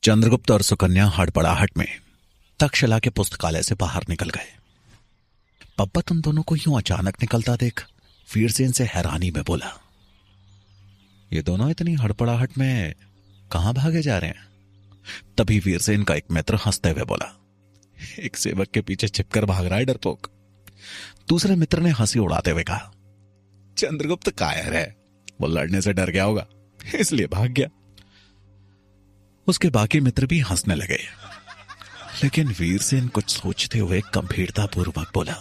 चंद्रगुप्त और सुकन्या हड़बड़ाहट में तक्षशिला के पुस्तकालय से बाहर निकल गए। पब्बत उन दोनों को यूं अचानक निकलता देख वीरसेन से हैरानी में बोला, ये दोनों इतनी हड़बड़ाहट में कहां भागे जा रहे हैं? तभी वीरसेन का एक मित्र हंसते हुए बोला, एक सेवक के पीछे छिपकर भाग रहा है डरपोक। दूसरे मित्र ने हंसी उड़ाते हुए कहा, चंद्रगुप्त कायर है, वो लड़ने से डर गया होगा इसलिए भाग गया। उसके बाकी मित्र भी हंसने लगे, लेकिन वीरसेन कुछ सोचते हुए गंभीरतापूर्वक बोला,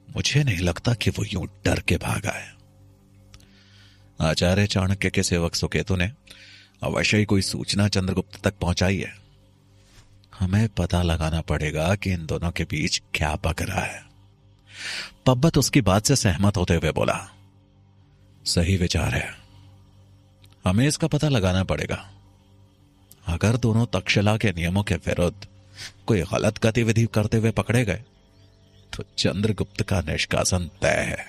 मुझे नहीं लगता कि वो यूं डर के भागा है। आचार्य चाणक्य के सेवक सुकेतु ने अवश्य ही कोई सूचना चंद्रगुप्त तक पहुंचाई है। हमें पता लगाना पड़ेगा कि इन दोनों के बीच क्या पक रहा है। पब्बत उसकी बात से सहमत होते हुए बोला, सही विचार है, हमें इसका पता लगाना पड़ेगा। अगर दोनों तक्षशिला के नियमों के विरुद्ध कोई गलत गतिविधि करते हुए पकड़े गए तो चंद्रगुप्त का निष्कासन तय है।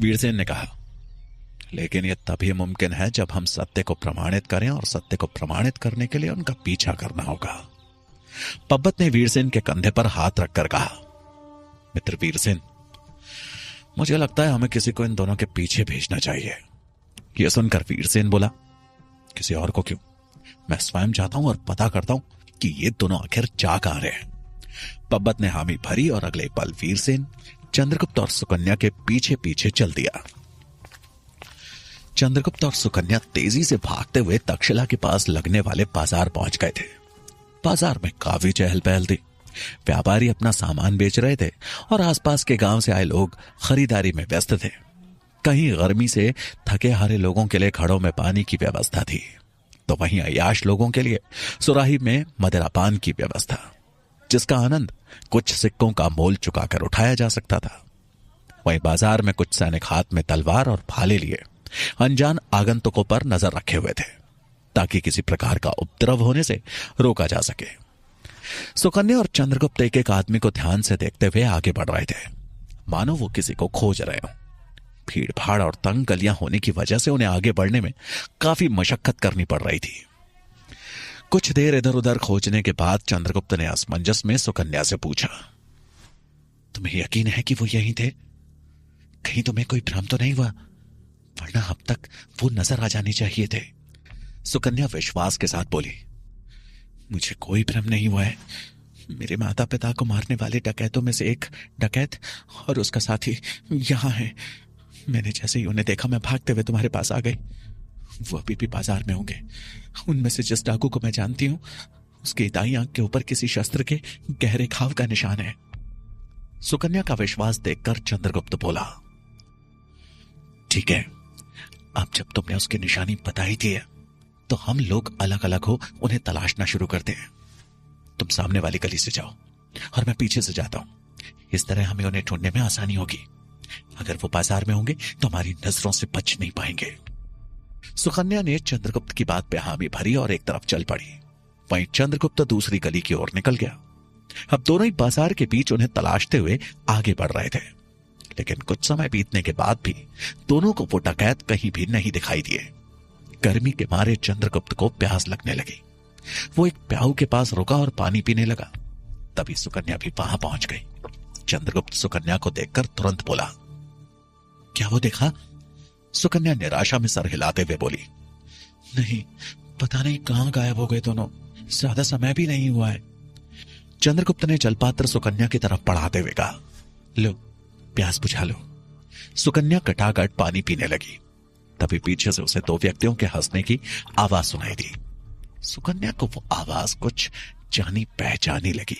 वीरसेन ने कहा, लेकिन यह तभी मुमकिन है जब हम सत्य को प्रमाणित करें, और सत्य को प्रमाणित करने के लिए उनका पीछा करना होगा। पब्बत ने वीरसेन के कंधे पर हाथ रखकर कहा, मित्र वीरसेन, मुझे लगता है हमें किसी को इन दोनों के पीछे भेजना चाहिए। यह सुनकर वीरसेन बोला, किसी और को क्यों? मैं स्वयं जाता हूं और पता करता हूं कि ये दोनों आखिर जा कहां रहे हैं। पब्बत ने हामी भरी और अगले पल वीरसेन चंद्रगुप्त और सुकन्या के पीछे पीछे चल दिया। चंद्रगुप्त और सुकन्या तेजी से भागते हुए तक्षशिला के पास लगने वाले बाजार पहुंच गए थे। बाजार में काफी चहल पहल थी। व्यापारी अपना सामान बेच रहे थे और आसपास के गांव से आए लोग खरीदारी में व्यस्त थे। कहीं गर्मी से थके हारे लोगों के लिए घड़ों में पानी की व्यवस्था थी, तो वहीं अय्याश लोगों के लिए सुराही में मदिरापान की व्यवस्था, जिसका आनंद कुछ सिक्कों का मोल चुकाकर उठाया जा सकता था। वहीं बाजार में कुछ सैनिक हाथ में तलवार और भाले लिए अनजान आगंतुकों पर नजर रखे हुए थे, ताकि किसी प्रकार का उपद्रव होने से रोका जा सके। सुकन्या और चंद्रगुप्त एक एक आदमी को ध्यान से देखते हुए आगे बढ़ रहे थे, मानो वो किसी को खोज रहे हो। भीड़ भाड़ और तंग गलियां होने की वजह से उन्हें आगे बढ़ने में काफी मशक्कत करनी पड़ रही थी। कुछ देर इधर उधर खोजने के बाद चंद्रगुप्त ने असमंजस में सुकन्या से पूछा, तुम्हें यकीन है कि वो यहीं थे? कहीं तुम्हें कोई भ्रम तो नहीं हुआ? वरना अब तक वो नजर आ जाने चाहिए थे। सुकन्या विश्वास के साथ बोली, मुझे कोई भ्रम नहीं हुआ है। मेरे माता पिता को मारने वाले डकैतों में से एक डकैत और उसका साथी यहां है। मैंने जैसे ही उन्हें देखा, मैं भागते हुए तुम्हारे पास आ गई। वो अभी भी बाजार में होंगे। उनमें से जिस डाकू को मैं जानती हूं, उसकी दाईं आंख के ऊपर किसी शस्त्र के गहरे घाव का निशान है। सुकन्या का विश्वास देखकर चंद्रगुप्त बोला, ठीक है, अब जब तुमने उसकी निशानी बता ही दी है, तो हम लोग अलग अलग हो उन्हें तलाशना शुरू करते हैं। तुम सामने वाली गली से जाओ और मैं पीछे से जाता हूं। इस तरह हमें उन्हें ढूंढने में आसानी होगी। अगर वो बाजार में होंगे तो हमारी नजरों से बच नहीं पाएंगे। सुकन्या ने चंद्रगुप्त की बात पे हामी भरी और एक तरफ चल पड़ी। वहीं चंद्रगुप्त दूसरी गली की ओर निकल गया। अब दोनों ही बाजार के बीच उन्हें तलाशते हुए आगे बढ़ रहे थे, लेकिन कुछ समय बीतने के बाद भी दोनों को वो डकैत कहीं भी नहीं दिखाई दिए। गर्मी के मारे चंद्रगुप्त को प्यास लगने लगी। वो एक प्याऊ के पास रुका और पानी पीने लगा। तभी सुकन्या भी वहां पहुंच गई। चंद्रगुप्त सुकन्या को देखकर तुरंत बोला, क्या वो देखा? सुकन्या निराशा में सर हिलाते हुए बोली, नहीं, पता नहीं कहां गायब हो गए दोनों। ज्यादा समय भी नहीं हुआ है। चंद्रगुप्त ने जलपात्र सुकन्या की तरफ बढ़ाते हुए कहा, लो, प्यास बुझा लो। सुकन्या कटाकट पानी पीने लगी। तभी पीछे से उसे दो व्यक्तियों के हंसने की आवाज सुनाई दी। सुकन्या को वो आवाज कुछ जानी पहचानी लगी।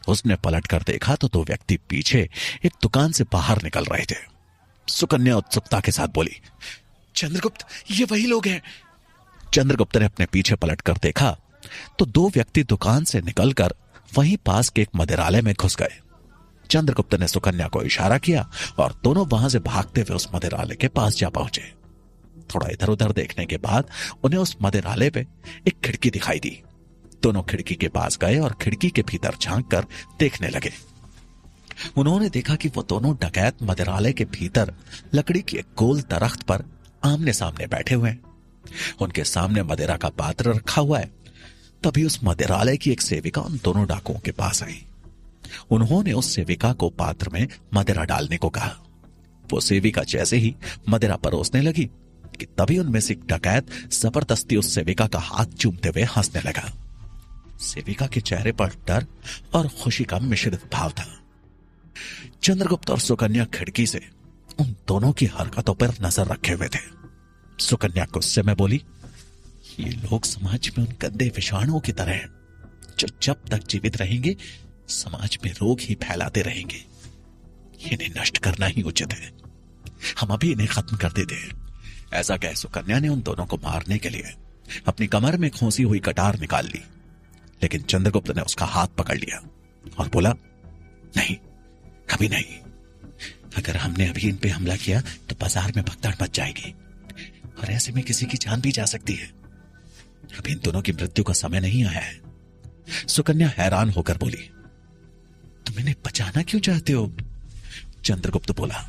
उसने पलट कर देखा तो दो व्यक्ति पीछे एक दुकान से बाहर निकल रहे थे। सुकन्या उत्सुकता के साथ बोली, चंद्रगुप्त, ये वही लोग हैं। चंद्रगुप्त ने अपने पीछे पलट कर देखा तो दो व्यक्ति दुकान से निकलकर वहीं पास के एक मदिरालय में घुस गए। चंद्रगुप्त ने सुकन्या को इशारा किया और दोनों वहां से भागते हुए उस मदिरालय के पास जा पहुंचे। थोड़ा इधर उधर देखने के बाद उन्हें उस मदिरालय पे एक खिड़की दिखाई दी। दोनों खिड़की के पास गए और खिड़की के भीतर झांक कर देखने लगे। उन्होंने देखा कि वो दोनों डकैत मदिरालय के भीतर लकड़ी के एक गोल दरख्त पर आमने सामने बैठे हुए हैं। उनके सामने मदिरा का पात्र रखा हुआ है। तभी उस मदिरालय की एक सेविका उन दोनों डाकुओं के पास आई। उन्होंने उस सेविका को पात्र में मदिरा डालने को कहा। वो सेविका जैसे ही मदिरा परोसने लगी कि तभी उनमें से एक डकैत जबरदस्ती उस सेविका का हाथ चूमते हुए हंसने लगा। सेविका के चेहरे पर डर और खुशी का मिश्रित भाव था। चंद्रगुप्त और सुकन्या खिड़की से उन दोनों की हरकतों पर नजर रखे हुए थे। सुकन्या गुस्से में बोली, ये लोग समाज में उन गंदे विषाणुओं की तरह हैं जो जब तक जीवित रहेंगे समाज में रोग ही फैलाते रहेंगे। इन्हें नष्ट करना ही उचित है। हम अभी इन्हें खत्म कर देते हैं। ऐसा कह सुकन्या ने उन दोनों को मारने के लिए अपनी कमर में खोसी हुई कटार निकाल ली, लेकिन चंद्रगुप्त ने उसका हाथ पकड़ लिया और बोला, नहीं, अभी नहीं। अगर हमने अभी इन पे हमला किया तो बाजार में भगदड़ मच जाएगी और ऐसे में किसी की जान भी जा सकती है। अभी इन दोनों की मृत्यु का समय नहीं आया है। सुकन्या हैरान होकर बोली, तुम इन्हें बचाना क्यों चाहते हो? चंद्रगुप्त बोला,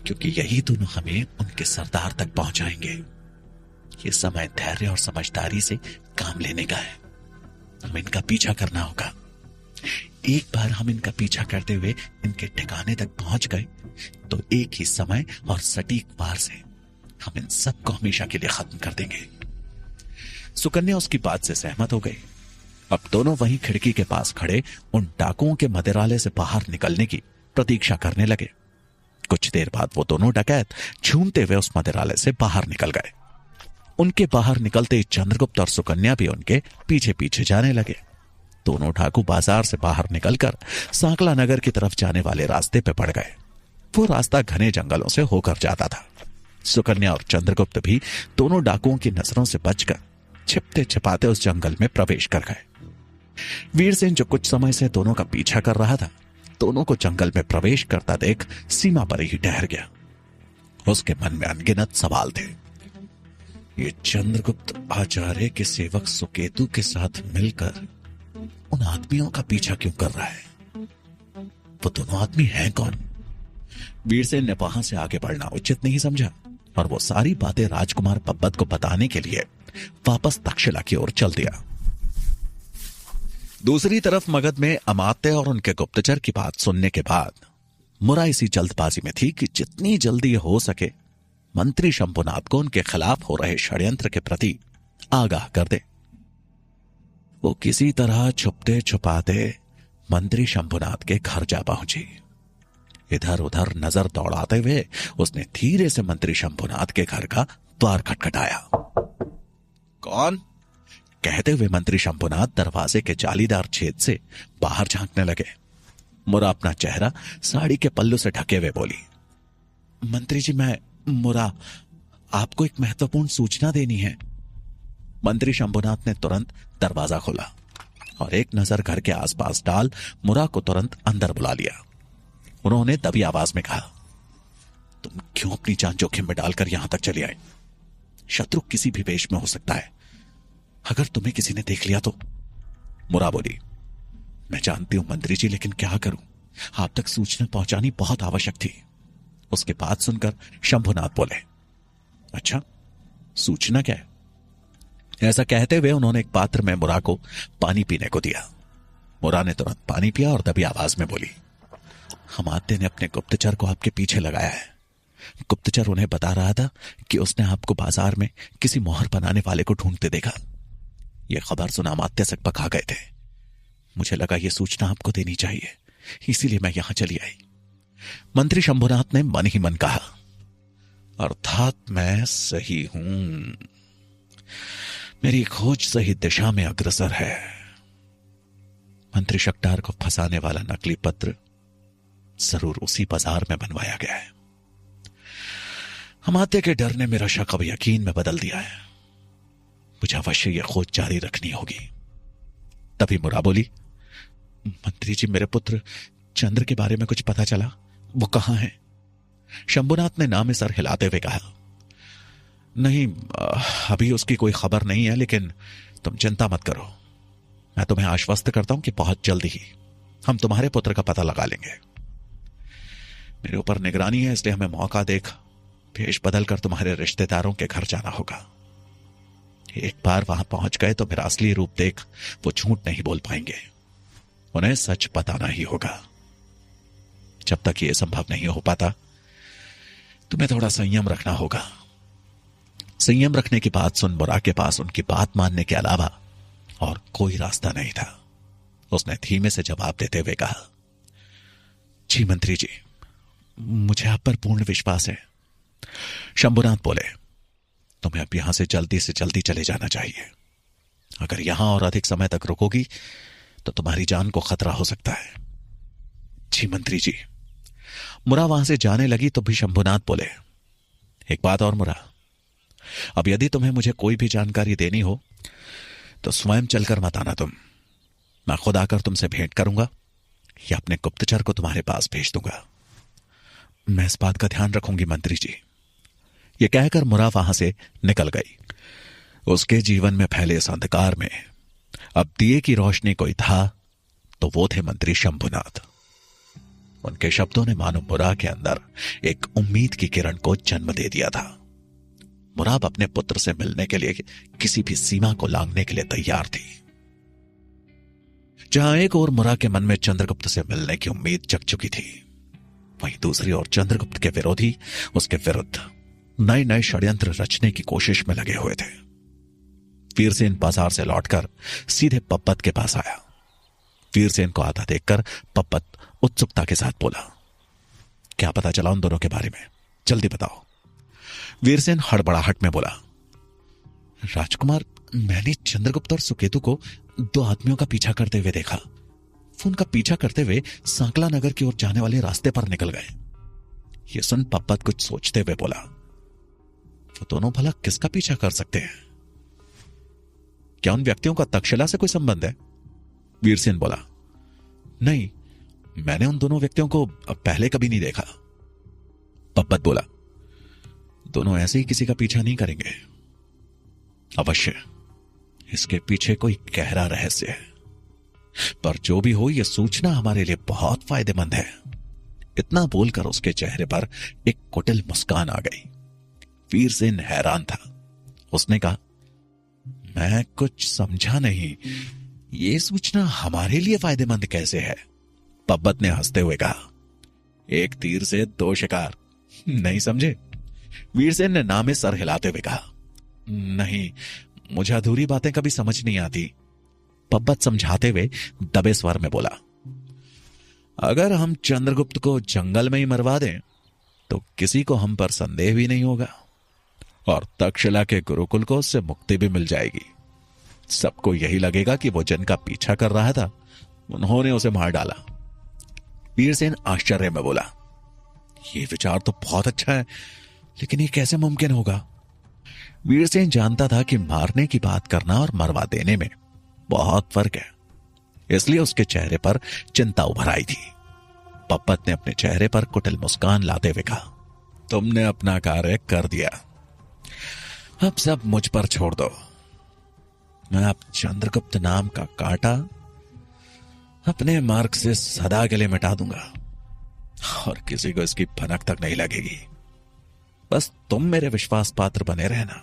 क्योंकि यही दोनों हमें उनके सरदार तक पहुंचाएंगे। ये समय धैर्य और समझदारी से काम लेने का है। हमें इनका पीछा करना होगा। एक बार हम इनका पीछा करते हुए इनके ठिकाने तक पहुंच गए तो एक ही समय और सटीक वार से हम इन सबको हमेशा के लिए खत्म कर देंगे। सुकन्या उसकी बात से सहमत हो गई। अब दोनों वहीं खिड़की के पास खड़े उन डाकुओं के मदिरालय से बाहर निकलने की प्रतीक्षा करने लगे। कुछ देर बाद वो दोनों डकैत झूमते हुए उस मदिरालय से बाहर निकल गए। उनके बाहर निकलते ही चंद्रगुप्त और सुकन्या भी उनके पीछे पीछे जाने लगे। दोनों डाकू बाजार से बाहर निकलकर सांकला नगर की तरफ जाने वाले रास्ते पे पड़ गए। वो रास्ता घने जंगलों से होकर जाता था। सुकन्या और चंद्रगुप्त भी दोनों डाकुओं की नजरों से बचकर छिपते छिपाते उस जंगल में प्रवेश कर गए। वीरसेन, जो कुछ समय से दोनों का पीछा कर रहा था, दोनों को जंगल में प्रवेश करता देख सीमा पर ही ठहर गया। उसके मन में अनगिनत सवाल थे। ये चंद्रगुप्त आचार्य के सेवक सुकेतु के साथ मिलकर उन आदमियों का पीछा क्यों कर रहा है? वो दोनों आदमी हैं कौन? वीरसेन ने वहां से आगे बढ़ना उचित नहीं समझा और वो सारी बातें राजकुमार बब्बत को बताने के लिए वापस तक्षशिला की ओर चल दिया। दूसरी तरफ मगध में अमात्य और उनके गुप्तचर की बात सुनने के बाद मुरा इसी जल्दबाजी में थी कि जितनी जल्दी हो सके मंत्री शंभुनाथ को उनके खिलाफ हो रहे षड्यंत्र के प्रति आगाह कर दे। वो किसी तरह छुपते छुपाते मंत्री शंभुनाथ के घर जा पहुंची। इधर उधर नजर दौड़ाते हुए उसने धीरे से मंत्री शंभुनाथ के घर का द्वार खटखटाया। कौन? कहते हुए मंत्री शंभुनाथ दरवाजे के जालीदार छेद से बाहर झांकने लगे। मुरा अपना चेहरा साड़ी के पल्लू से ढके हुए बोली, मंत्री जी, मैं मुरा, आपको एक महत्वपूर्ण सूचना देनी है। मंत्री शंभुनाथ ने तुरंत दरवाजा खोला और एक नजर घर के आसपास डाल मुरा को तुरंत अंदर बुला लिया। उन्होंने दबी आवाज में कहा, तुम क्यों अपनी जान जोखिम में डालकर यहां तक चले आए? शत्रु किसी भी वेश में हो सकता है। अगर तुम्हें किसी ने देख लिया तो? मुरा बोली, मैं जानती हूं मंत्री जी, लेकिन क्या करूं? आप तक सूचना पहुंचानी बहुत आवश्यक थी। उसके बात सुनकर शंभुनाथ बोले, अच्छा, सूचना क्या है? ऐसा कहते हुए उन्होंने एक पात्र में मुरा को पानी पीने को दिया। मुरा ने तुरंत पानी पिया और दबी आवाज में बोली, अमात्य ने अपने गुप्तचर को आपके पीछे लगाया है। गुप्तचर उन्हें बता रहा था कि उसने आपको बाजार में किसी मोहर बनाने वाले को ढूंढते देखा। यह खबर सुना अमात्य से पका गए थे। मुझे लगा यह सूचना आपको देनी चाहिए, इसीलिए मैं यहां चली आई। मंत्री शंभुनाथ ने मन ही मन कहा, अर्थात मैं सही हूं। मेरी खोज सही दिशा में अग्रसर है। मंत्री शक्टार को फंसाने वाला नकली पत्र जरूर उसी बाजार में बनवाया गया है। अमात्य के डर ने मेरा शक अब यकीन में बदल दिया है। मुझे अवश्य यह खोज जारी रखनी होगी। तभी मुरा बोली, मंत्री जी, मेरे पुत्र चंद्र के बारे में कुछ पता चला? वो कहां है? शंभुनाथ ने नाम में सर हिलाते हुए कहा, नहीं, अभी उसकी कोई खबर नहीं है, लेकिन तुम चिंता मत करो। मैं तुम्हें आश्वस्त करता हूं कि बहुत जल्दी ही हम तुम्हारे पुत्र का पता लगा लेंगे। मेरे ऊपर निगरानी है, इसलिए हमें मौका देख भेष बदलकर तुम्हारे रिश्तेदारों के घर जाना होगा। एक बार वहां पहुंच गए तो मेरा असली रूप देख वो झूठ नहीं बोल पाएंगे। उन्हें सच बताना ही होगा। जब तक ये संभव नहीं हो पाता तुम्हें थोड़ा संयम रखना होगा। संयम रखने की बात सुन मुरा के पास उनकी बात मानने के अलावा और कोई रास्ता नहीं था। उसने धीमे से जवाब देते हुए कहा, जी मंत्री जी, मुझे आप पर पूर्ण विश्वास है। शंभुनाथ बोले, तुम्हें अब यहां से जल्दी चले जाना चाहिए। अगर यहां और अधिक समय तक रुकोगी तो तुम्हारी जान को खतरा हो सकता है। जी मंत्री जी। मुरा वहां से जाने लगी तो भी शंभुनाथ बोले, एक बात और मुरा, अब यदि तुम्हें मुझे कोई भी जानकारी देनी हो तो स्वयं चलकर मत आना। मैं खुद आकर तुमसे भेंट करूंगा या अपने गुप्तचर को तुम्हारे पास भेज दूंगा। मैं इस बात का ध्यान रखूंगी मंत्री जी। यह कहकर मुरा वहां से निकल गई। उसके जीवन में फैले इस अंधकार में अब दिए की रोशनी कोई था तो वो थे मंत्री शंभुनाथ। उनके शब्दों ने मानो मुरा के अंदर एक उम्मीद की किरण को जन्म दे दिया था। मुरा अब अपने पुत्र से मिलने के लिए किसी भी सीमा को लांघने के लिए तैयार थी। जहां एक ओर मुरा के मन में चंद्रगुप्त से मिलने की उम्मीद जग चुकी थी, वहीं दूसरी ओर चंद्रगुप्त के विरोधी उसके विरुद्ध नए नए षड्यंत्र रचने की कोशिश में लगे हुए थे। वीरसेन बाजार से लौटकर सीधे पप्पत के पास आया। वीरसेन को आता देखकर पप्पत उत्सुकता के साथ बोला, क्या पता चला उन दोनों के बारे में, जल्दी बताओ। वीरसेन हड़बड़ाहट में बोला, राजकुमार, मैंने चंद्रगुप्त और सुकेतु को दो आदमियों का पीछा करते हुए देखा। वो उनका पीछा करते हुए सांकला नगर की ओर जाने वाले रास्ते पर निकल गए। ये सुन पप्पत कुछ सोचते हुए बोला, वो दोनों भला किसका पीछा कर सकते हैं? क्या उन व्यक्तियों का तक्षशिला से कोई संबंध है? वीरसेन बोला, नहीं, मैंने उन दोनों व्यक्तियों को पहले कभी नहीं देखा। पप्पत बोला, दोनों ऐसे ही किसी का पीछा नहीं करेंगे। अवश्य इसके पीछे कोई गहरा रहस्य है, पर जो भी हो यह सूचना हमारे लिए बहुत फायदेमंद है। इतना बोलकर उसके चेहरे पर एक कुटिल मुस्कान आ गई। वीरसेन हैरान था। उसने कहा, मैं कुछ समझा नहीं, यह सूचना हमारे लिए फायदेमंद कैसे है? पब्बत ने हंसते हुए कहा, एक तीर से दो शिकार, नहीं समझे? वीरसेन ने नामे सर हिलाते हुए कहा, नहीं, मुझे अधूरी बातें कभी समझ नहीं आती। पब्बत समझाते हुए दबे स्वर में बोला, अगर हम चंद्रगुप्त को जंगल में ही मरवा दें तो किसी को हम पर संदेह भी नहीं होगा और तक्षशिला के गुरुकुल को उससे मुक्ति भी मिल जाएगी। सबको यही लगेगा कि वो जिनका पीछा कर रहा था उन्होंने उसे मार डाला। वीरसेन आश्चर्य में बोला, यह विचार तो बहुत अच्छा है, लेकिन यह कैसे मुमकिन होगा? वीरसेन जानता था कि मारने की बात करना और मरवा देने में बहुत फर्क है, इसलिए उसके चेहरे पर चिंता उभर आई थी। पप्पत ने अपने चेहरे पर कुटिल मुस्कान लाते हुए कहा, तुमने अपना कार्य कर दिया, अब सब मुझ पर छोड़ दो। मैं अब चंद्रगुप्त नाम का कांटा अपने मार्ग से सदा के लिए मिटा दूंगा और किसी को इसकी भनक तक नहीं लगेगी। बस तुम मेरे विश्वास पात्र बने रहना।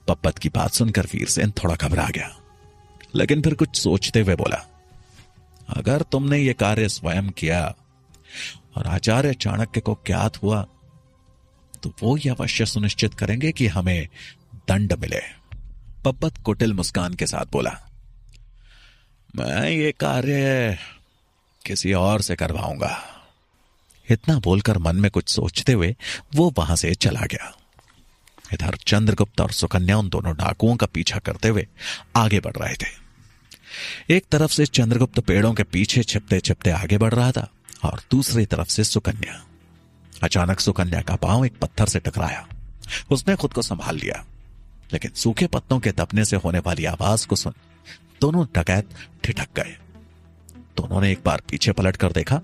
पप्पत की बात सुनकर वीरसेन थोड़ा घबरा गया, लेकिन फिर कुछ सोचते हुए बोला, अगर तुमने यह कार्य स्वयं किया और आचार्य चाणक्य को ज्ञात हुआ तो वो यह अवश्य सुनिश्चित करेंगे कि हमें दंड मिले। पप्पत कुटिल मुस्कान के साथ बोला, मैं ये कार्य किसी और से करवाऊंगा। इतना बोलकर मन में कुछ सोचते हुए वो वहां से चला गया। इधर चंद्रगुप्त और सुकन्या उन दोनों डाकुओं का पीछा करते हुए आगे बढ़ रहे थे। एक तरफ से चंद्रगुप्त पेड़ों के पीछे छिपते छिपते आगे बढ़ रहा था और दूसरी तरफ से सुकन्या। अचानक सुकन्या का पांव एक पत्थर से टकराया। उसने खुद को संभाल लिया, लेकिन सूखे पत्तों के दबने से होने वाली आवाज को सुन दोनों डकैत ठिठक गए। दोनों ने एक बार पीछे पलट कर देखा,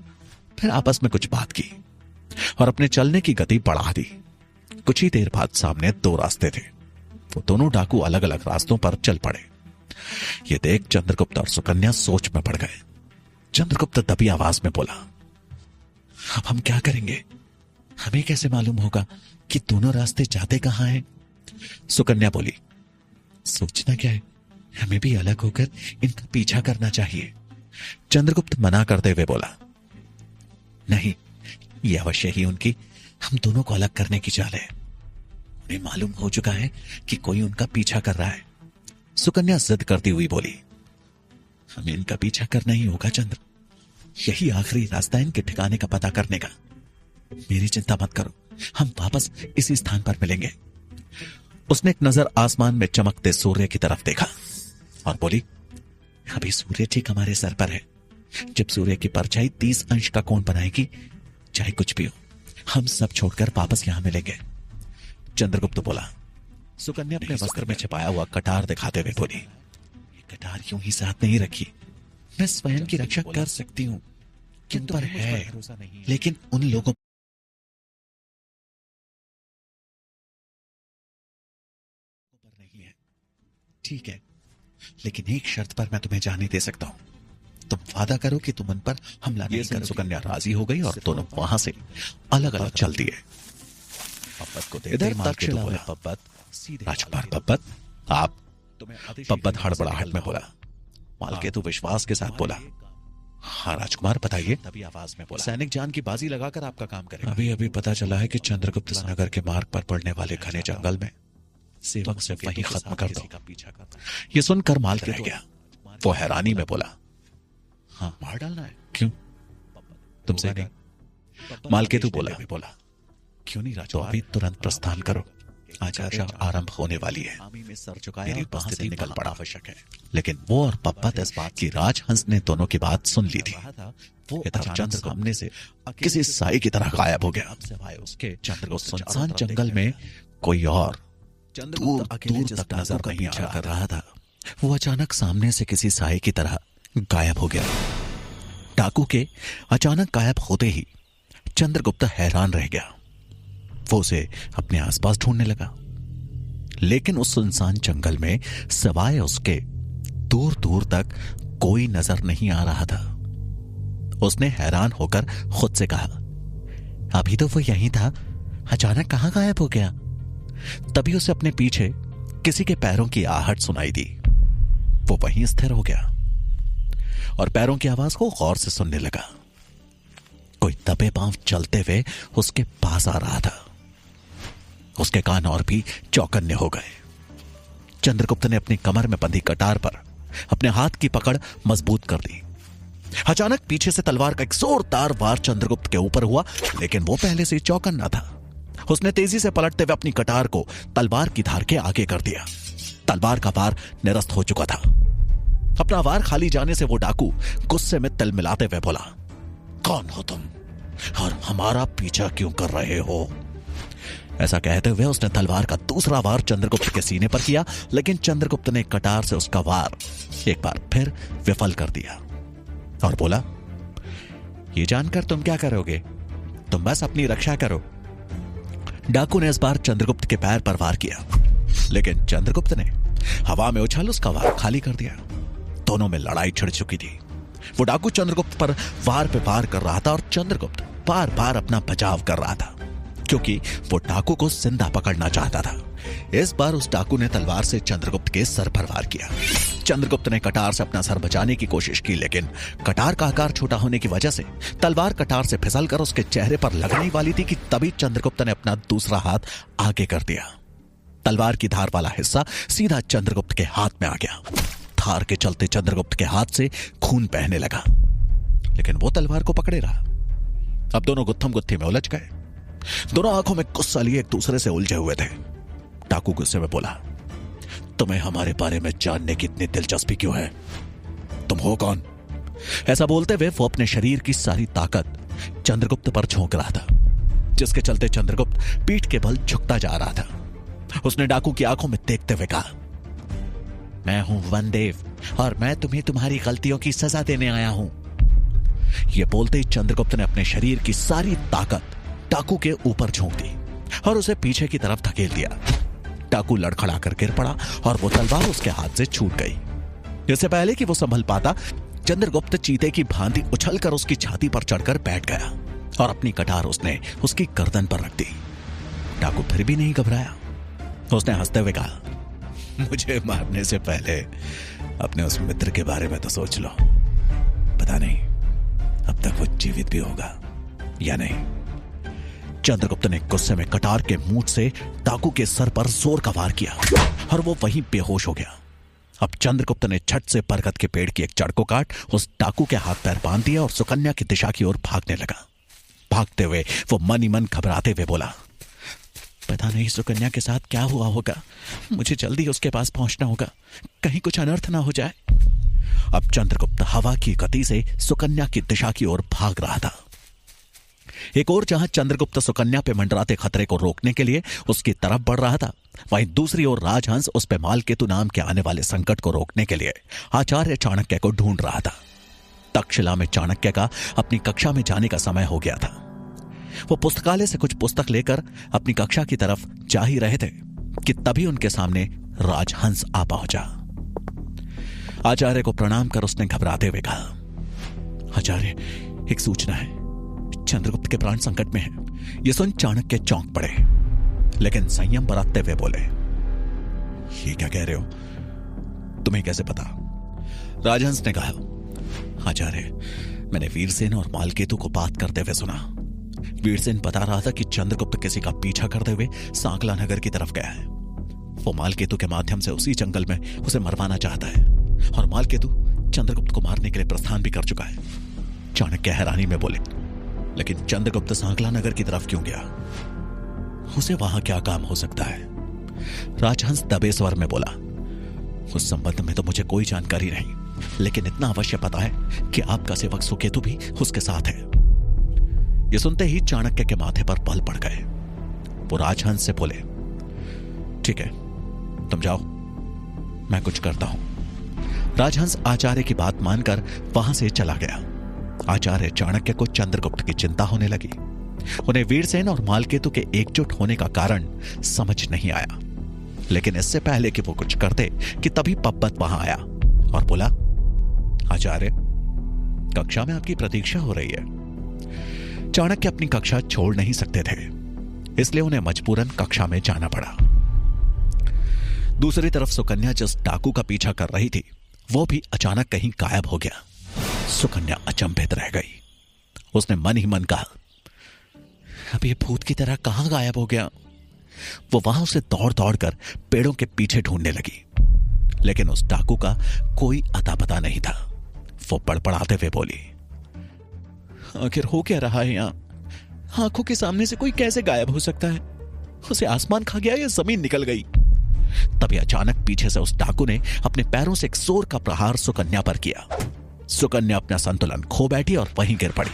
फिर आपस में कुछ बात की और अपने चलने की गति बढ़ा दी। कुछ ही देर बाद सामने दो रास्ते थे। वो दोनों डाकू अलग अलग रास्तों पर चल पड़े। ये देख चंद्रगुप्त और सुकन्या सोच में पड़ गए। चंद्रगुप्त दबी आवाज में बोला, अब हम क्या करेंगे? हमें कैसे मालूम होगा कि दोनों रास्ते जाते कहां हैं? सुकन्या बोली, सोचना क्या है, हमें भी अलग होकर इनका पीछा करना चाहिए। चंद्रगुप्त मना करते हुए बोला, नहीं, यह अवश्य ही उनकी हम दोनों को अलग करने की चाल है। उन्हें मालूम हो चुका है कि कोई उनका पीछा कर रहा है। सुकन्या जिद करती हुई बोली, हमें इनका पीछा करना ही होगा चंद्र, यही आखिरी रास्ता है इनके ठिकाने का पता करने का। मेरी चिंता मत करो, हम वापस इसी स्थान पर मिलेंगे। उसने एक नजर आसमान में चमकते सूर्य की तरफ देखा और बोली, अभी सूर्य ठीक हमारे सर पर है। जब सूर्य की परछाई 30 अंश का कोण बनाएगी, चाहे कुछ भी हो, हम सब छोड़कर वापस यहां मिलेंगे। चंद्रगुप्त बोला। सुकन्या अपने वस्त्र में छिपाया हुआ कटार दिखाते हुए बोली, ये कटार यूं ही साथ नहीं रखी, मैं स्वयं की रक्षा कर सकती हूं। किन पर है, लेकिन उन लोगों पर नहीं है। ठीक है, लेकिन एक शर्त पर मैं तुम्हें जाने दे सकता हूं। तुम वादा करो कि तुम उन पर हमला नहीं करोगे। सुकन्या राजी हो गई और दोनों वहां से अलग अलग चल दिए। इधर तक्षशिला बोला, राजकुमार पब्बत, आप? पब्बत हड़बड़ाहट में बोला। मालकेतु विश्वास के साथ बोला, हाँ राजकुमार बताइए। तभी आवाज में बोला, सैनिक जान की बाजी लगाकर आपका काम करेगा। अभी अभी पता चला है कि चंद्रगुप्त नगर के मार्ग पर पड़ने वाले घने जंगल में सेवक से वहीं खत्म कर दो। ये सुनकर मालकेतु रह गया। वो हैरानी में बोला, हाँ मार डालना है? क्यों? तुमसे नहीं। मालकेतु बोला, क्यों नहीं राजा? तो अभी तुरंत प्रस्थान करो, आज आशा आरंभ होने वाली है। मेरी उपस्थिति निकल पड़ा आवश्यक है। लेकिन वो और पब्बत इस बात की राजहंस ने दोनों की बात सुन ली थी। इधर चंद्र सामने से किसी साई की तरह गायब हो गया। उसके चंद्र उस सुनसान जंगल में कोई और दूर दूर तक नजर नहीं आ रहा था। वो अचानक सामने से किसी साई की तरह गायब हो गया। डाकू के अचानक गायब होते ही चंद्रगुप्त हैरान रह गया। वो उसे अपने आसपास ढूंढने लगा, लेकिन उस सुनसान जंगल में सिवाय उसके दूर दूर तक कोई नजर नहीं आ रहा था। उसने हैरान होकर खुद से कहा, अभी तो वो यहीं था, अचानक कहां गायब हो गया? तभी उसे अपने पीछे किसी के पैरों की आहट सुनाई दी। वो वहीं स्थिर हो गया और पैरों की आवाज को गौर से सुनने लगा। कोई दबे पांव चलते हुए उसके पास आ रहा था। उसके कान और भी चौकन्ने हो गए। चंद्रगुप्त ने अपनी कमर में बंधी कटार पर अपने हाथ की पकड़ मजबूत कर दी। अचानक पीछे से तलवार का एक जोरदार वार चंद्रगुप्त के ऊपर हुआ, लेकिन वो पहले से चौकन्ना था। उसने तेजी से पलटते हुए अपनी कटार को तलवार की धार के आगे कर दिया। तलवार का वार निरस्त हो चुका था। अपना वार खाली जाने से वो डाकू गुस्से में तिल मिलाते हुए बोला, कौन हो तुम और हमारा पीछा क्यों कर रहे हो? ऐसा कहते हुए उसने तलवार का दूसरा वार चंद्रगुप्त के सीने पर किया, लेकिन चंद्रगुप्त ने कटार से उसका वार एक बार फिर विफल कर दिया और बोला, ये जानकर तुम क्या करोगे? तुम बस अपनी रक्षा करो। डाकू ने इस बार चंद्रगुप्त के पैर पर वार किया, लेकिन चंद्रगुप्त ने हवा में उछाल उसका वार खाली कर दिया। दोनों में लड़ाई छिड़ चुकी थी। वो डाकू चंद्रगुप्त पर वार पे वार कर रहा था और चंद्रगुप्त बार बार अपना बचाव कर रहा था, क्योंकि वो डाकू को जिंदा पकड़ना चाहता था। इस बार उस डाकू ने तलवार से चंद्रगुप्त के सर पर वार किया। चंद्रगुप्त ने कटार से अपना सर बचाने की कोशिश की, लेकिन कटार का आकार छोटा होने की वजह से तलवार कटार से फिसलकर उसके चेहरे पर लगने वाली थी कि तभी चंद्रगुप्त ने अपना दूसरा हाथ आगे कर दिया। तलवार की धार वाला हिस्सा सीधा चंद्रगुप्त के हाथ में आ गया। धार के चलते चंद्रगुप्त के हाथ से खून बहने लगा, लेकिन वो तलवार को पकड़े रहा। अब दोनों गुत्थम गुत्थी में उलझ गए। दोनों आंखों में गुस्सा लिए एक दूसरे से उलझे हुए थे। डाकू गुस्से में बोला, तुम्हें हमारे बारे में जानने की इतनी दिलचस्पी क्यों है? तुम हो कौन? ऐसा बोलते हुए वो अपने शरीर की सारी ताकत चंद्रगुप्त पर झोंक रहा था, जिसके चलते चंद्रगुप्त पीठ के बल झुकता जा रहा था। उसने डाकू की आंखों में देखते हुए कहा, मैं हूं वनदेव और मैं तुम्हें तुम्हारी गलतियों की सजा देने आया हूं। यह बोलते ही चंद्रगुप्त ने अपने शरीर की सारी ताकत डाकू के ऊपर झोंक दी और उसे पीछे की तरफ धकेल दिया। डाकू लड़खड़ाकर गिर पड़ा और वो तलवार उसके हाथ से छूट गई। इससे पहले कि वो संभल पाता, चंद्रगुप्त चीते की भांति उछलकर उसकी छाती पर चढ़कर बैठ गया और अपनी कटार उसने उसकी गर्दन पर रख दी। डाकू फिर भी नहीं घबराया। उसने हंसते हुए कहा, मुझे मारने से पहले अपने उस मित्र के बारे में तो सोच लो। पता नहीं अब तक वो जीवित भी होगा या नहीं। चंद्रगुप्त ने गुस्से में कटार के मूंछ से डाकू के सर पर जोर का वार किया और वो वहीं बेहोश हो गया। अब चंद्रगुप्त ने झट से बरगद के पेड़ की एक जड़ को काट उस डाकू के हाथ पैर बांध दिया और सुकन्या की दिशा की ओर भागने लगा। भागते हुए वो मन ही मन घबराते हुए बोला, पता नहीं सुकन्या के साथ क्या हुआ होगा, मुझे जल्दी उसके पास पहुंचना होगा, कहीं कुछ अनर्थ ना हो जाए। अब चंद्रगुप्त हवा की गति से सुकन्या की दिशा की ओर भाग रहा था। एक और जहां चंद्रगुप्त सुकन्या पे मंडराते खतरे को रोकने के लिए उसकी तरफ बढ़ रहा था, वहीं दूसरी ओर राजहंस उस पे मालकेतु नाम के आने वाले संकट को रोकने के लिए आचार्य चाणक्य को ढूंढ रहा था। तक्षशिला में चाणक्य का अपनी कक्षा में जाने का समय हो गया था। वो पुस्तकालय से कुछ पुस्तक लेकर अपनी कक्षा की तरफ जा ही रहे थे कि तभी उनके सामने राजहंस आ पहुंचा। आचार्य को प्रणाम कर उसने घबराते हुए कहा, आचार्य एक सूचना है, चंद्रगुप्त के प्राण संकट में है। यह सुन चाणक्य चौंक पड़े, लेकिन संयम बरतते हुए बोले, ये क्या कह रहे हो, तुम्हें कैसे पता? राजहंस ने कहा, आचार्य मैंने वीरसेन और मालकेतु को बात करते हुए सुना। वीरसेन बता रहा था कि चंद्रगुप्त किसी का पीछा करते हुए सांकला नगर की तरफ गया है। वो मालकेतु के माध्यम से उसी जंगल में उसे मरवाना चाहता है और मालकेतु चंद्रगुप्त को मारने के लिए प्रस्थान भी कर चुका है। चाणक्य हैरानी में बोले, लेकिन चंद्रगुप्त सांकला नगर की तरफ क्यों गया? उसे वहां क्या काम हो सकता है? राजहंस दबे स्वर में बोला, उस संबंध में तो मुझे कोई जानकारी नहीं, लेकिन इतना अवश्य पता है कि आपका सेवक सुकेतु भी उसके साथ है। यह सुनते ही चाणक्य के माथे पर बल पड़ गए। वो राजहंस से बोले, ठीक है तुम जाओ, मैं कुछ करता हूं। राजहंस आचार्य की बात मानकर वहां से चला गया। आचार्य चाणक्य को चंद्रगुप्त की चिंता होने लगी। उन्हें वीरसेन और मालकेतु के एकजुट होने का कारण समझ नहीं आया, लेकिन इससे पहले कि वो कुछ करते कि तभी पब्बत वहां आया और बोला, आचार्य कक्षा में आपकी प्रतीक्षा हो रही है। चाणक्य अपनी कक्षा छोड़ नहीं सकते थे, इसलिए उन्हें मजबूरन कक्षा में जाना पड़ा। दूसरी तरफ सुकन्या जिस डाकू का पीछा कर रही थी, वो भी अचानक कहीं गायब हो गया। सुकन्या अचंभित रह गई। उसने मन ही मन कहा, अब ये भूत की तरह कहां गायब हो गया? वो वहां उसे दौड़ दौड़ कर पेड़ों के पीछे ढूंढने लगी, लेकिन उस डाकू का कोई अता पता नहीं था। वो बड़बड़ाते हुए बोली, आखिर हो क्या रहा है यहां? आंखों के सामने से कोई कैसे गायब हो सकता है? उसे आसमान खा गया या जमीन निकल गई? तभी अचानक पीछे से उस डाकू ने अपने पैरों से एक जोर का प्रहार सुकन्या पर किया। सुकन्या अपना संतुलन खो बैठी और वहीं गिर पड़ी।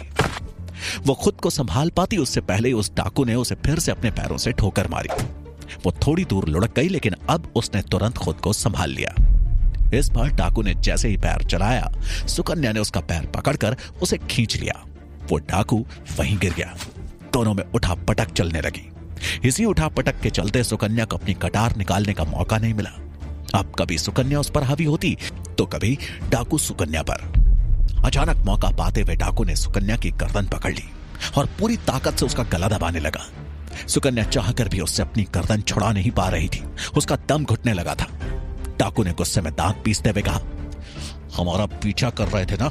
वो खुद को संभाल पाती उससे पहले उस डाकू ने उसे फिर से अपने पैरों से ठोकर मारी। वो थोड़ी दूर लुढ़क गई, लेकिन अब उसने तुरंत खुद को संभाल लिया। इस बार डाकू ने जैसे ही पैर चलाया, सुकन्या ने उसका पैर पकड़कर उसे खींच लिया। वो डाकू वहीं गिर गया। दोनों में उठा पटक चलने लगी। इसी उठा पटक के चलते सुकन्या को अपनी कटार निकालने का मौका नहीं मिला। अब कभी सुकन्या उस पर हावी होती तो कभी डाकू सुकन्या पर। अचानक मौका पाते हुए डाकू ने सुकन्या की गर्दन पकड़ ली और पूरी ताकत से उसका गला दबाने लगा। सुकन्या चाहकर भी उससे अपनी गर्दन छुड़ा नहीं पा रही थी। उसका दम घुटने लगा था। डाकू ने गुस्से में दांत पीसते हुए कहा, हमारा पीछा कर रहे थे ना,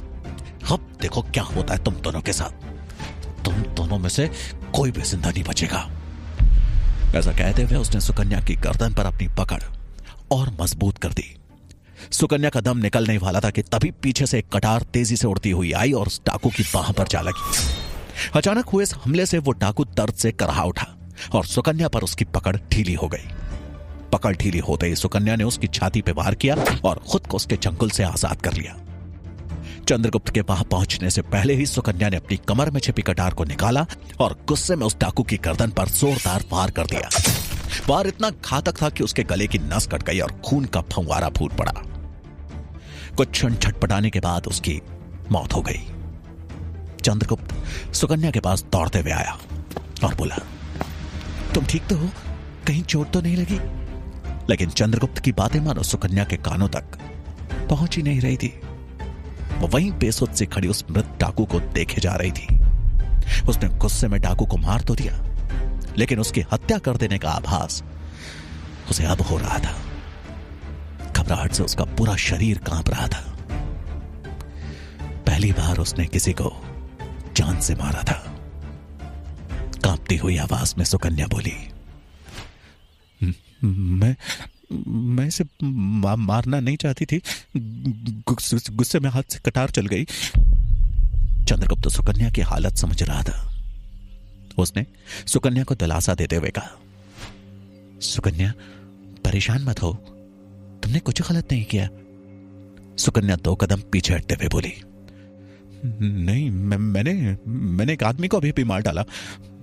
अब देखो क्या होता है तुम दोनों के साथ। तुम दोनों में से कोई भी जिंदा नहीं बचेगा। ऐसा कहते हुए उसने सुकन्या की गर्दन पर अपनी पकड़ और मजबूत कर दी। सुकन्या का दम निकलने वाला था कि तभी पीछे से एक कटार तेजी से उड़ती हुई आई और उस डाकू की बाह पर जा लगी। अचानक हुए इस हमले से वो डाकू दर्द से कराह उठा और सुकन्या पर उसकी पकड़ ढीली हो गई। पकड़ ढीली होते ही सुकन्या ने उसकी छाती पर वार किया और खुद को उसके चंगुल से आजाद कर लिया। चंद्रगुप्त के वहां पहुंचने से पहले ही सुकन्या ने अपनी कमर में छिपी कटार को निकाला और गुस्से में उस डाकू की गर्दन पर जोरदार वार कर दिया। वार इतना घातक था कि उसके गले की नस कट गई और खून का फंवारा फूट पड़ा। कुछ क्षण छटपटाने के बाद उसकी मौत हो गई। चंद्रगुप्त सुकन्या के पास दौड़ते हुए आया और बोला, तुम ठीक तो हो? कहीं चोट तो नहीं लगी? लेकिन चंद्रगुप्त की बातें मानो सुकन्या के कानों तक पहुंच ही नहीं रही थी। वो वहीं बेसुध से खड़ी उस मृत डाकू को देखे जा रही थी। उसने गुस्से में डाकू को मार तो दिया, लेकिन उसकी हत्या कर देने का आभास उसे अब हो रहा था। घबराहट से उसका पूरा शरीर कांप रहा था। पहली बार उसने किसी को जान से मारा था। कांपती हुई आवाज में सुकन्या बोली, मैं इसे मारना नहीं चाहती थी, गुस्से में हाथ से कटार चल गई। चंद्रगुप्त तो सुकन्या की हालत समझ रहा था। उसने सुकन्या को दिलासा देते हुए कहा, सुकन्या परेशान मत हो, तुमने कुछ गलत नहीं किया। सुकन्या 2 कदम पीछे हटते हुए बोली, नहीं, मैंने एक आदमी को अभी भी मार डाला।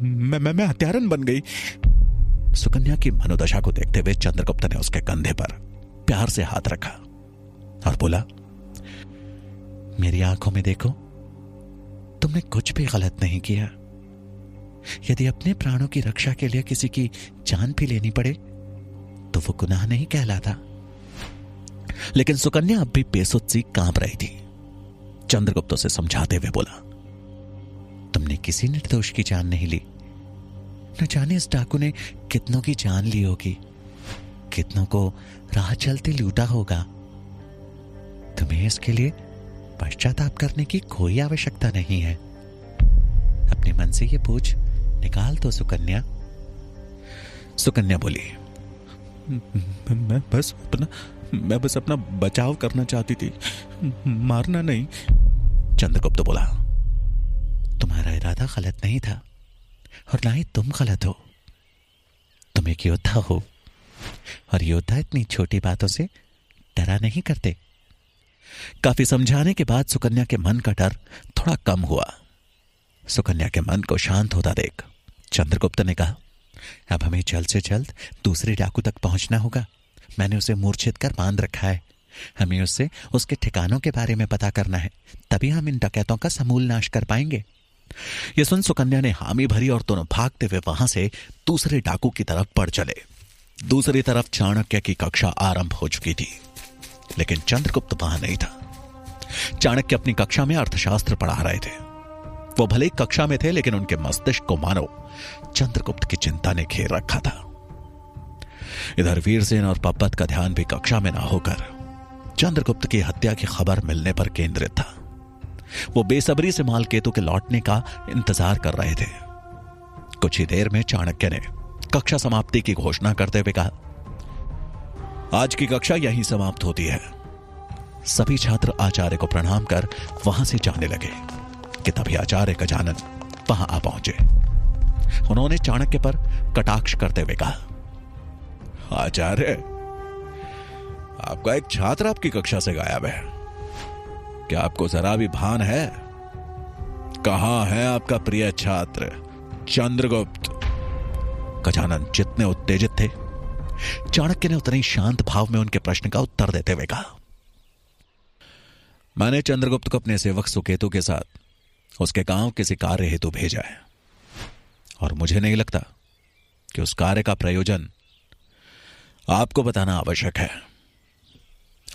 मैं हत्यारन बन गई। सुकन्या की मनोदशा को देखते हुए चंद्रगुप्त ने उसके कंधे पर प्यार से हाथ रखा और बोला, मेरी आंखों में देखो, तुमने कुछ भी गलत नहीं किया। यदि अपने प्राणों की रक्षा के लिए किसी की जान भी लेनी पड़े तो वो गुनाह नहीं कहलाता। लेकिन सुकन्या अब भी बेसुध सी कांप रही थी। चंद्रगुप्त उसे समझाते हुए बोला, तुमने किसी निर्दोष की जान नहीं ली। न जाने इस डाकू ने कितनों की जान ली होगी, कितनों को राह चलते लूटा होगा। तुम्हें इसके लिए पश्चाताप करने की कोई आवश्यकता नहीं है। अपने मन से ये बोझ निकाल दो सुकन्या। सुकन्या बोली, मैं बस अपना बचाव करना चाहती थी, मारना नहीं। चंद्रगुप्त बोला, तुम्हारा इरादा गलत नहीं था और ना ही तुम गलत हो। तुम एक योद्धा हो और योद्धा इतनी छोटी बातों से डरा नहीं करते। काफी समझाने के बाद सुकन्या के मन का डर थोड़ा कम हुआ। सुकन्या के मन को शांत होता देख चंद्रगुप्त ने कहा, अब हमें जल्द से जल्द दूसरे डाकू तक पहुंचना होगा। मैंने उसे मूर्छित कर बांध रखा है। हमें उससे उसके ठिकानों के बारे में पता करना है, तभी हम इन डकैतों का समूल नाश कर पाएंगे। यह सुन सुकन्या ने हामी भरी और दोनों भागते हुए वहां से दूसरे डाकू की तरफ बढ़ चले। दूसरी तरफ चाणक्य की कक्षा आरंभ हो चुकी थी, लेकिन चंद्रगुप्त वहां नहीं था। चाणक्य अपनी कक्षा में अर्थशास्त्र पढ़ा रहे थे। वो भले ही कक्षा में थे, लेकिन उनके मस्तिष्क को मानो चंद्रगुप्त की चिंता ने घेर रखा था। इधर वीरसेन और पब्बत का ध्यान भी कक्षा में ना होकर चंद्रगुप्त की हत्या की खबर मिलने पर केंद्रित था। वो बेसब्री से मालकेतु के लौटने का इंतजार कर रहे थे। कुछ ही देर में चाणक्य ने कक्षा समाप्ति की घोषणा करते हुए कहा, आज की कक्षा यहीं समाप्त होती है। सभी छात्र आचार्य को प्रणाम कर वहां से जाने लगे कि तभी आचार्य गजानन वहां आ पहुंचे। उन्होंने चाणक्य पर कटाक्ष करते हुए कहा, आचार्य, आपका एक छात्र आपकी कक्षा से गायब है। क्या आपको जरा भी भान है? कहां है आपका प्रिय छात्र चंद्रगुप्त? गजानन जितने उत्तेजित थे, चाणक्य ने उतने ही शांत भाव में उनके प्रश्न का उत्तर देते हुए कहा, मैंने चंद्रगुप्त को अपने सेवक सुकेतु के साथ उसके गांव किसी कार्य हेतु भेजा है और मुझे नहीं लगता कि उस कार्य का प्रयोजन आपको बताना आवश्यक है।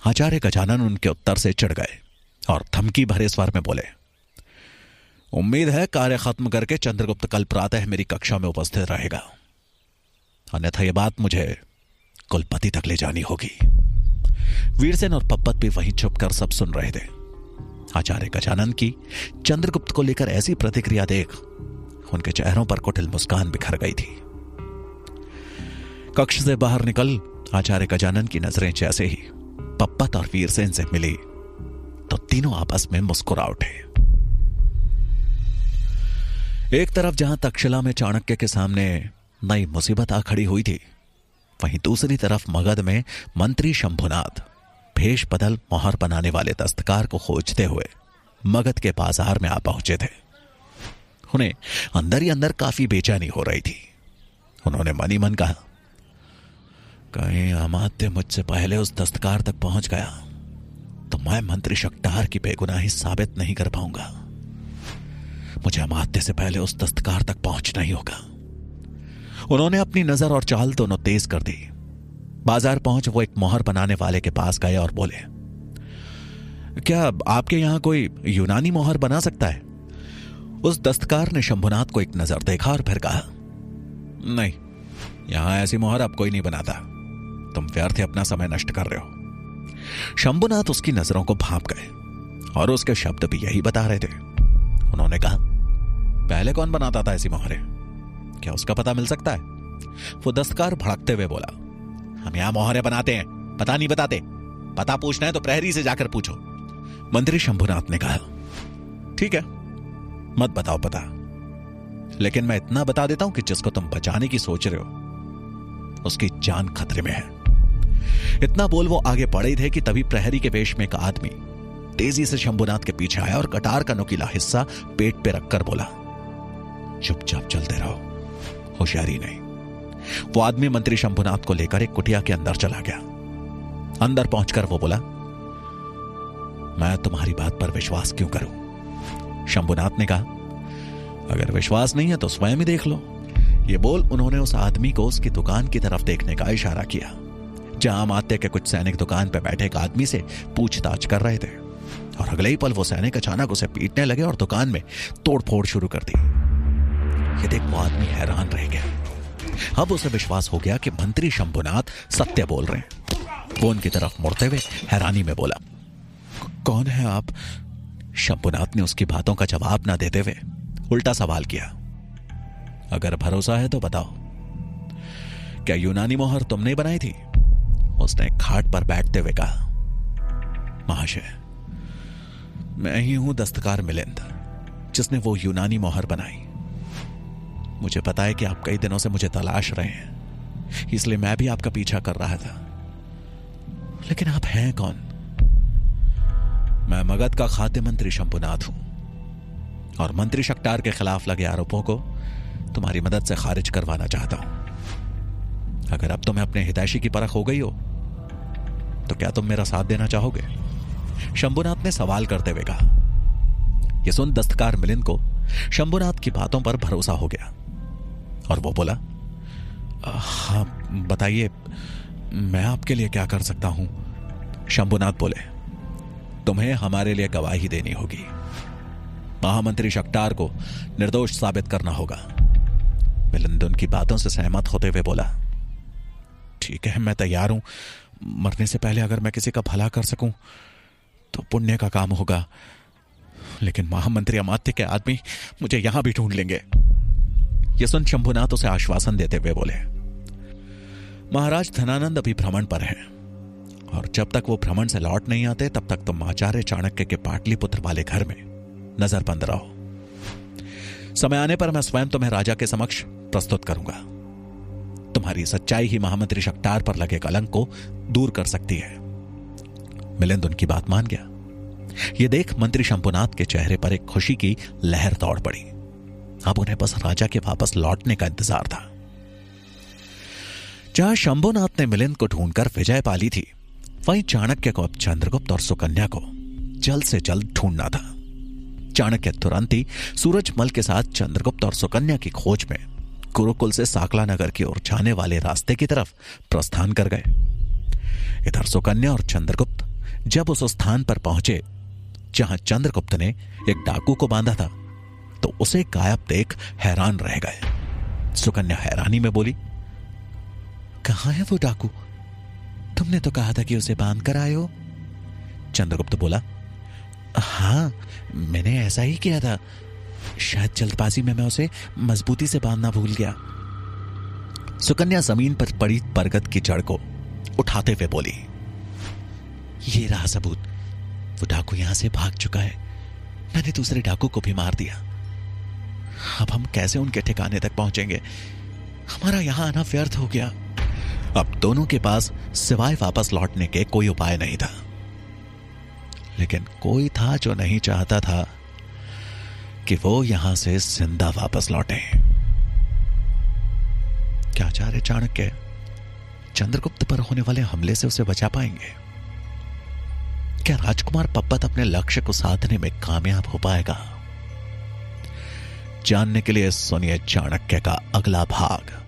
आचार्य गजानन उनके उत्तर से चिढ़ गए और धमकी भरे स्वर में बोले, उम्मीद है कार्य खत्म करके चंद्रगुप्त कल प्रातः मेरी कक्षा में उपस्थित रहेगा, अन्यथा यह बात मुझे कुलपति तक ले जानी होगी। वीरसेन और पब्बत भी वहीं छुप कर सब सुन रहे थे। आचार्य गजानन की चंद्रगुप्त को लेकर ऐसी प्रतिक्रिया देख उनके चेहरों पर कुटिल मुस्कान बिखर गई थी। कक्ष से बाहर निकल आचार्य गजानन की नजरें जैसे ही पब्बत और वीरसेन से मिली तो तीनों आपस में मुस्कुरा उठे। एक तरफ जहां तक्षशिला में चाणक्य के सामने नई मुसीबत आ खड़ी हुई थी, वहीं दूसरी तरफ मगध में मंत्री शंभुनाथ भेष बदल मोहर बनाने वाले दस्तकार को खोजते हुए मगध के बाजार में आ पहुंचे थे। उन्हें अंदर ही अंदर काफी बेचैनी हो रही थी। उन्होंने मन ही मन कहा, कहीं अमात्य मुझसे पहले उस दस्तकार तक पहुंच गया तो मैं मंत्री शक्टार की बेगुनाही साबित नहीं कर पाऊंगा। मुझे अमात्य से पहले उस दस्तकार तक पहुंचना ही होगा। उन्होंने अपनी नजर और चाल दोनों तेज कर दी। बाजार पहुंच वो एक मोहर बनाने वाले के पास गए और बोले, क्या आपके यहां कोई यूनानी मोहर बना सकता है? उस दस्तकार ने शंभुनाथ को एक नजर देखा और फिर कहा, नहीं, यहां ऐसी मोहर अब कोई नहीं बनाता। तुम व्यर्थ अपना समय नष्ट कर रहे हो। शंभुनाथ उसकी नजरों को भांप गए और उसके शब्द भी यही बता रहे थे। उन्होंने कहा, पहले कौन बनाता था ऐसी मोहरें? क्या उसका पता मिल सकता है? वो दस्तकार भड़कते हुए बोला, हम यहां मोहरें बनाते हैं, पता नहीं बताते। पता पूछना है तो प्रहरी से जाकर पूछो। मंत्री शंभुनाथ ने कहा, ठीक है, मत बताओ पता, लेकिन मैं इतना बता देता हूं कि जिसको तुम बचाने की सोच रहे हो उसकी जान खतरे में है। इतना बोल वो आगे बढ़े थे कि तभी प्रहरी के वेश में एक आदमी तेजी से शंभुनाथ के पीछे आया और कटार का नुकीला हिस्सा पेट पे रखकर बोला, चुपचाप चलते रहो, होशियारी नहीं। वो आदमी मंत्री शंभुनाथ को लेकर एक कुटिया के अंदर चला गया। अंदर पहुंचकर वो बोला, मैं तुम्हारी बात पर विश्वास क्यों करूं? शंभुनाथ ने कहा, अगर विश्वास नहीं है तो स्वयं ही देख लो। ये बोल उन्होंने उस आदमी को उसकी दुकान की तरफ देखने का इशारा किया, जहां आमात्य के कुछ सैनिक दुकान पर बैठे एक आदमी से पूछताछ कर रहे थे। और अगले ही पल वो सैनिक अचानक उसे पीटने लगे और दुकान में तोड़फोड़ शुरू कर दी। ये देख वो आदमी हैरान रह गया। अब उसे विश्वास हो गया कि मंत्री शंभुनाथ सत्य बोल रहे हैं। वो उनकी तरफ मुड़ते हुए हैरानी में बोला, कौन है आप? शंभुनाथ ने उसकी बातों का जवाब ना देते हुए उल्टा सवाल किया, अगर भरोसा है तो बताओ, क्या यूनानी मोहर तुमने बनाई थी? उसने खाट पर बैठते हुए कहा, महाशय, मैं ही हूं दस्तकार मिलिंद, जिसने वो यूनानी मोहर बनाई। मुझे पता है कि आप कई दिनों से मुझे तलाश रहे हैं, इसलिए मैं भी आपका पीछा कर रहा था। लेकिन आप हैं कौन? मैं मगध का खाद्य मंत्री शंभुनाथ हूं और मंत्री शक्टार के खिलाफ लगे आरोपों को तुम्हारी मदद से खारिज करवाना चाहता हूं। अगर अब तुम्हें अपने हितैषी की परख हो गई हो तो क्या तुम मेरा साथ देना चाहोगे? शंभुनाथ ने सवाल करते हुए कहा। यह सुन दस्तकार मिलिंद को शंभुनाथ की बातों पर भरोसा हो गया और वो बोला, हाँ बताइए, मैं आपके लिए क्या कर सकता हूं? शंभुनाथ बोले, तुम्हें हमारे लिए गवाही देनी होगी। महामंत्री शक्टार को निर्दोष साबित करना होगा। मिलिंद उनकी बातों से सहमत होते हुए बोला, ठीक है, मैं तैयार हूं। मरने से पहले अगर मैं किसी का भला कर सकूं तो पुण्य का काम होगा, लेकिन महामंत्री अमात्य के आदमी मुझे यहां भी ढूंढ लेंगे। यह सुन शंभुनाथ उसे आश्वासन देते हुए बोले, महाराज धनानंद अभी भ्रमण पर हैं और जब तक वो भ्रमण से लौट नहीं आते तब तक तुम आचार्य चाणक्य के पाटलिपुत्र वाले घर में नजरबंद रहो। समय आने पर मैं स्वयं तुम्हें राजा के समक्ष प्रस्तुत करूंगा। तुम्हारी सच्चाई ही महामंत्री शक्टार पर लगे कलंक को दूर कर सकती है। मिलिंद उनकी बात मान गया। यह देख मंत्री शंभुनाथ के चेहरे पर एक खुशी की लहर दौड़ पड़ी। अब उन्हें बस राजा के वापस लौटने का इंतजार था। जहां शंभुनाथ ने मिलिंद को ढूंढकर विजय पाली थी, वहीं चाणक्य को अब चंद्रगुप्त और सुकन्या को जल्द से जल्द ढूंढना था। चाणक्य तुरंत ही सूरजमल के साथ चंद्रगुप्त और सुकन्या की खोज में गुरुकुल से साकला नगर की ओर जाने वाले रास्ते की तरफ प्रस्थान कर गए। इधर सुकन्या और चंद्रगुप्त जब उस स्थान पर पहुंचे जहां चंद्रगुप्त ने एक डाकू को बांधा था, तो उसे गायब देख हैरान रह गए। सुकन्या हैरानी में बोली, कहां है वो डाकू? तुमने तो कहा था कि उसे बांध कर आए हो। चंद्रगुप्त बोला, हाँ, मैंने ऐसा ही किया था। शायद जल्दबाजी में मैं उसे मजबूती से बांधना भूल गया। सुकन्या जमीन पर पड़ी बरगद की जड़ को उठाते हुए बोली, ये रहा सबूत। वो डाकू यहां से भाग चुका है। मैंने दूसरे डाकू को भी मार दिया। अब हम कैसे उनके ठिकाने तक पहुंचेंगे? हमारा यहां आना व्यर्थ हो गया। अब दोनों के पास सिवाय वापस लौटने के कोई उपाय नहीं था। लेकिन कोई था जो नहीं चाहता था कि वो यहां से जिंदा वापस लौटे। क्या आचार्य चाणक्य चंद्रगुप्त पर होने वाले हमले से उसे बचा पाएंगे? क्या राजकुमार पप्पत अपने लक्ष्य को साधने में कामयाब हो पाएगा? जानने के लिए सुनिए चाणक्य का अगला भाग।